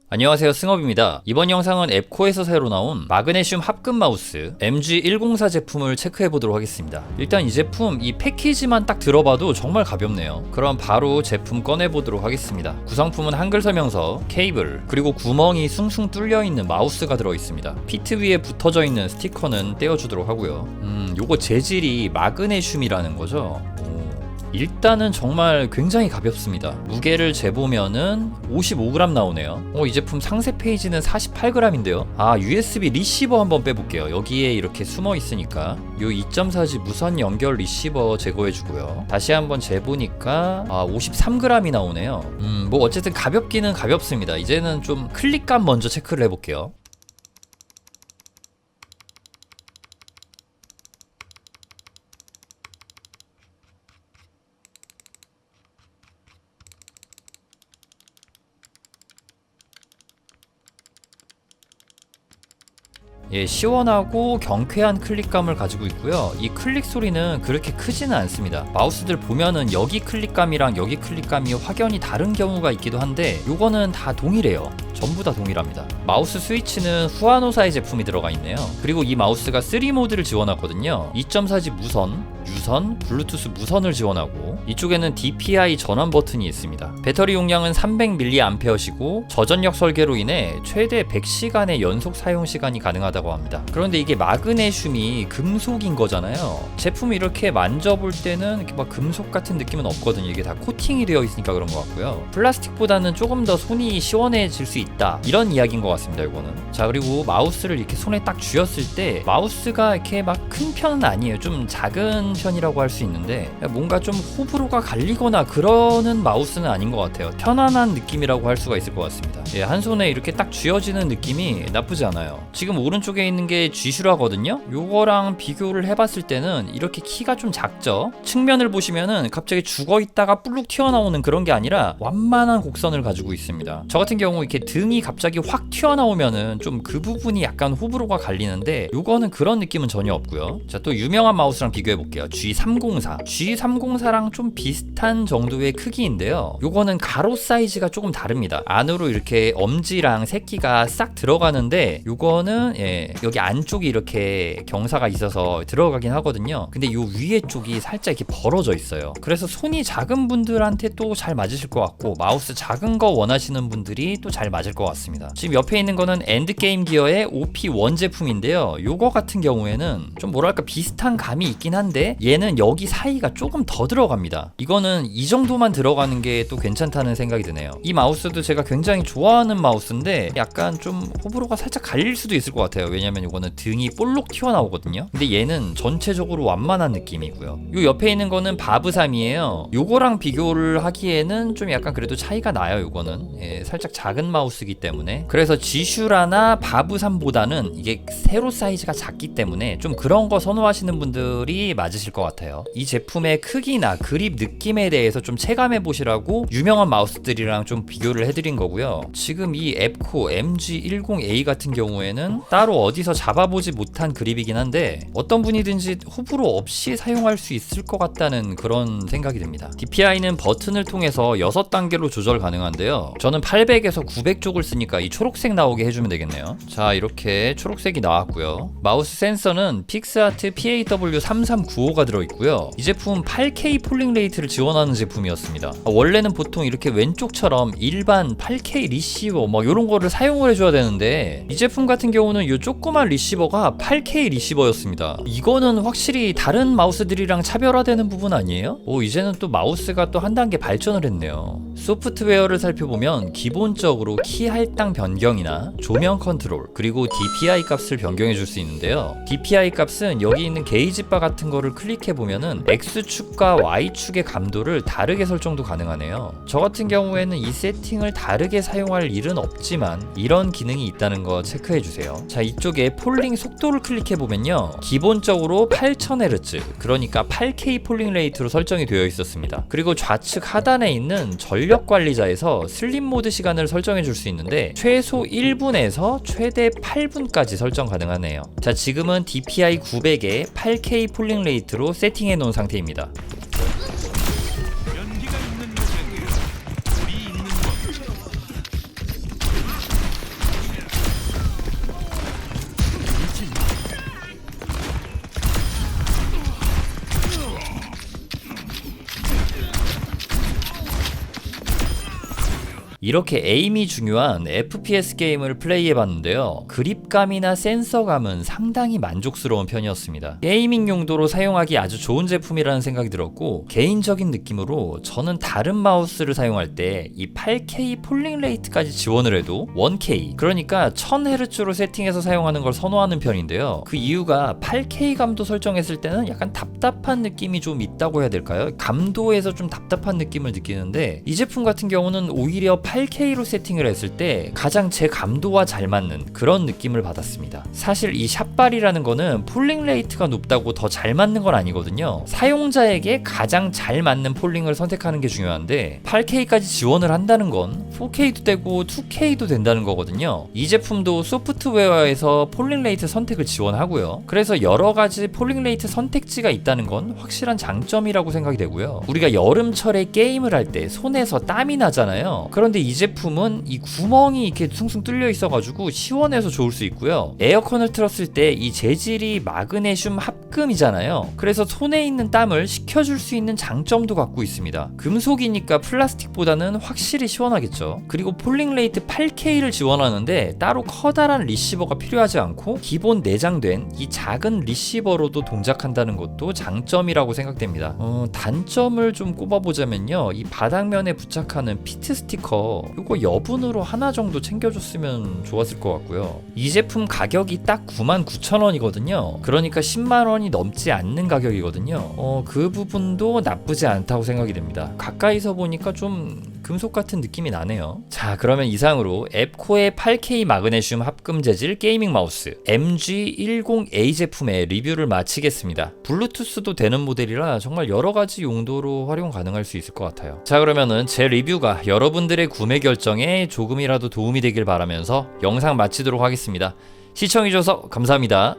안녕하세요, 승업입니다. 이번 영상은 앱코에서 새로 나온 마그네슘 합금 마우스 MG104 제품을 체크해보도록 하겠습니다. 일단 이 제품 이 패키지만 딱 들어봐도 정말 가볍네요. 그럼 바로 제품 꺼내보도록 하겠습니다. 구성품은 한글 설명서, 케이블, 그리고 구멍이 숭숭 뚫려있는 마우스가 들어있습니다. 피트 위에 붙어져 있는 스티커는 떼어주도록 하고요. 요거 재질이 마그네슘이라는 거죠. 일단은 정말 굉장히 가볍습니다. 무게를 재보면은 55g 나오네요. 이 제품 상세 페이지는 48g인데요. USB 리시버 한번 빼볼게요. 여기에 이렇게 숨어 있으니까 요 2.4G 무선 연결 리시버 제거해주고요. 다시 한번 재보니까 53g이 나오네요. 뭐 어쨌든 가볍기는 가볍습니다. 이제는 좀 클릭감 먼저 체크를 해볼게요. 시원하고 경쾌한 클릭감을 가지고 있고요. 이 클릭 소리는 그렇게 크지는 않습니다. 마우스들 보면은 여기 클릭감이랑 여기 클릭감이 확연히 다른 경우가 있기도 한데 요거는 다 동일해요. 전부 다 동일합니다. 마우스 스위치는 후아노사의 제품이 들어가 있네요. 그리고 이 마우스가 3모드를 지원하거든요. 2.4G 무선, 유선, 블루투스 무선을 지원하고 이쪽에는 DPI 전원 버튼이 있습니다. 배터리 용량은 300mAh시고 저전력 설계로 인해 최대 100시간의 연속 사용 시간이 가능하다고 합니다. 그런데 이게 마그네슘이 금속인 거잖아요. 제품을 이렇게 만져볼 때는 이렇게 막 금속 같은 느낌은 없거든요. 이게 다 코팅이 되어 있으니까 그런 것 같고요. 플라스틱보다는 조금 더 손이 시원해질 수 있다, 이런 이야기인 것 같습니다. 이거는. 자, 그리고 마우스를 이렇게 손에 딱 쥐었을 때 마우스가 이렇게 막 큰 편은 아니에요. 좀 작은 편이라고 할 수 있는데 뭔가 좀 호불호가 갈리거나 그러는 마우스는 아닌 것 같아요. 편안한 느낌이라고 할 수가 있을 것 같습니다. 한 손에 이렇게 딱 쥐어지는 느낌이 나쁘지 않아요. 지금 오른쪽에 있는 게 G슈라거든요. 요거랑 비교를 해봤을 때는 이렇게 키가 좀 작죠. 측면을 보시면은 갑자기 죽어있다가 뿔룩 튀어나오는 그런 게 아니라 완만한 곡선을 가지고 있습니다. 저 같은 경우 이렇게 등이 갑자기 확 튀어나오면은 좀 그 부분이 약간 호불호가 갈리는데 요거는 그런 느낌은 전혀 없고요. 자, 또 유명한 마우스랑 비교해볼게요. G304. G304랑 좀 비슷한 정도의 크기인데요. 요거는 가로 사이즈가 조금 다릅니다. 안으로 이렇게 엄지랑 새끼가 싹 들어가는데 요거는 여기 안쪽이 이렇게 경사가 있어서 들어가긴 하거든요. 근데 요 위에 쪽이 살짝 이렇게 벌어져 있어요. 그래서 손이 작은 분들한테 또 잘 맞으실 것 같고, 마우스 작은 거 원하시는 분들이 또 잘 맞을 것 같습니다. 지금 옆에 있는 거는 엔드게임 기어의 OP1 제품인데요. 요거 같은 경우에는 좀 뭐랄까 비슷한 감이 있긴 한데 얘는 여기 사이가 조금 더 들어갑니다. 이거는 이 정도만 들어가는 게 또 괜찮다는 생각이 드네요. 이 마우스도 제가 굉장히 좋아하는 마우스인데 약간 좀 호불호가 살짝 갈릴 수도 있을 것 같아요. 왜냐면 이거는 등이 볼록 튀어나오거든요. 근데 얘는 전체적으로 완만한 느낌이고요. 요 옆에 있는 거는 바브3이에요. 요거랑 비교를 하기에는 좀 약간 그래도 차이가 나요. 요거는 살짝 작은 마우스이기 때문에. 그래서 G슈라나 바브3보다는 이게 세로 사이즈가 작기 때문에 좀 그런 거 선호하시는 분들이 맞으실 것 같아요. 이 제품의 크기나 그립 느낌에 대해서 좀 체감해 보시라고 유명한 마우스들이랑 좀 비교를 해드린 거고요. 지금 이 앱코 MG10A 같은 경우에는 따로 어디서 잡아보지 못한 그립이긴 한데 어떤 분이든지 호불호 없이 사용할 수 있을 것 같다는 그런 생각이 듭니다. DPI는 버튼을 통해서 6단계로 조절 가능한데요. 저는 800에서 900쪽을 쓰니까 이 초록색 나오게 해주면 되겠네요. 자, 이렇게 초록색이 나왔고요. 마우스 센서는 픽스아트 PAW3395가 들어있고요. 이 제품은 8K 폴링 레이트를 지원하는 제품이었습니다. 원래는 보통 이렇게 왼쪽처럼 일반 8K 리시버 뭐 이런 거를 사용을 해줘야 되는데 이 제품 같은 경우는 이 조그만 리시버가 8K 리시버였습니다. 이거는 확실히 다른 마우스들이랑 차별화되는 부분 아니에요? 이제는 또 마우스가 또 한 단계 발전을 했네요. 소프트웨어를 살펴보면 기본적으로 키 할당 변경이나 조명 컨트롤, 그리고 DPI 값을 변경해 줄 수 있는데요. DPI 값은 여기 있는 게이지 바 같은 거를 클릭해 보면은 X축과 Y축의 감도를 다르게 설정도 가능하네요. 저 같은 경우에는 이 세팅을 다르게 사용할 일은 없지만 이런 기능이 있다는 거 체크해 주세요. 자, 이쪽에 폴링 속도를 클릭해 보면요. 기본적으로 8000Hz, 그러니까 8K 폴링 레이트로 설정이 되어 있었습니다. 그리고 좌측 하단에 있는 전력 관리자에서 슬립 모드 시간을 설정해 줄 수 있는데 최소 1분에서 최대 8분까지 설정 가능하네요. 자, 지금은 DPI 900에 8K 폴링 레이트로 세팅해 놓은 상태입니다. 이렇게 에임이 중요한 FPS 게임을 플레이해봤는데요. 그립감이나 센서감은 상당히 만족스러운 편이었습니다. 게이밍 용도로 사용하기 아주 좋은 제품이라는 생각이 들었고, 개인적인 느낌으로 저는 다른 마우스를 사용할 때 이 8K 폴링 레이트까지 지원을 해도 1K, 그러니까 1000Hz로 세팅해서 사용하는 걸 선호하는 편인데요. 그 이유가 8K 감도 설정했을 때는 약간 답답한 느낌이 좀 있다고 해야 될까요? 감도에서 좀 답답한 느낌을 느끼는데, 이 제품 같은 경우는 오히려 8K로 세팅을 했을 때 가장 제 감도와 잘 맞는 그런 느낌을 받았습니다. 사실 이 샷발이라는 거는 폴링 레이트가 높다고 더 잘 맞는 건 아니거든요. 사용자에게 가장 잘 맞는 폴링을 선택하는 게 중요한데, 8K까지 지원을 한다는 건 4K도 되고 2K도 된다는 거거든요. 이 제품도 소프트웨어에서 폴링 레이트 선택을 지원하고요. 그래서 여러 가지 폴링 레이트 선택지가 있다는 건 확실한 장점이라고 생각이 되고요. 우리가 여름철에 게임을 할 때 손에서 땀이 나잖아요. 그런데 이 제품은 이 구멍이 이렇게 숭숭 뚫려 있어가지고 시원해서 좋을 수 있고요. 에어컨을 틀었을 때 이 재질이 마그네슘 합금이잖아요. 그래서 손에 있는 땀을 식혀줄 수 있는 장점도 갖고 있습니다. 금속이니까 플라스틱보다는 확실히 시원하겠죠. 그리고 폴링 레이트 8K를 지원하는데 따로 커다란 리시버가 필요하지 않고 기본 내장된 이 작은 리시버로도 동작한다는 것도 장점이라고 생각됩니다. 단점을 좀 꼽아보자면요, 이 바닥면에 부착하는 피트 스티커, 이거 여분으로 하나 정도 챙겨줬으면 좋았을 것 같고요. 이 제품 가격이 딱 99,000원이거든요. 그러니까 10만원이 넘지 않는 가격이거든요. 그 부분도 나쁘지 않다고 생각이 됩니다. 가까이서 보니까 좀 금속 같은 느낌이 나네요. 자, 그러면 이상으로 앱코의 8K 마그네슘 합금 재질 게이밍 마우스 MG10A 제품의 리뷰를 마치겠습니다. 블루투스도 되는 모델이라 정말 여러가지 용도로 활용 가능할 수 있을 것 같아요. 자, 그러면은 제 리뷰가 여러분들의 구매 결정에 조금이라도 도움이 되길 바라면서 영상 마치도록 하겠습니다. 시청해주셔서 감사합니다.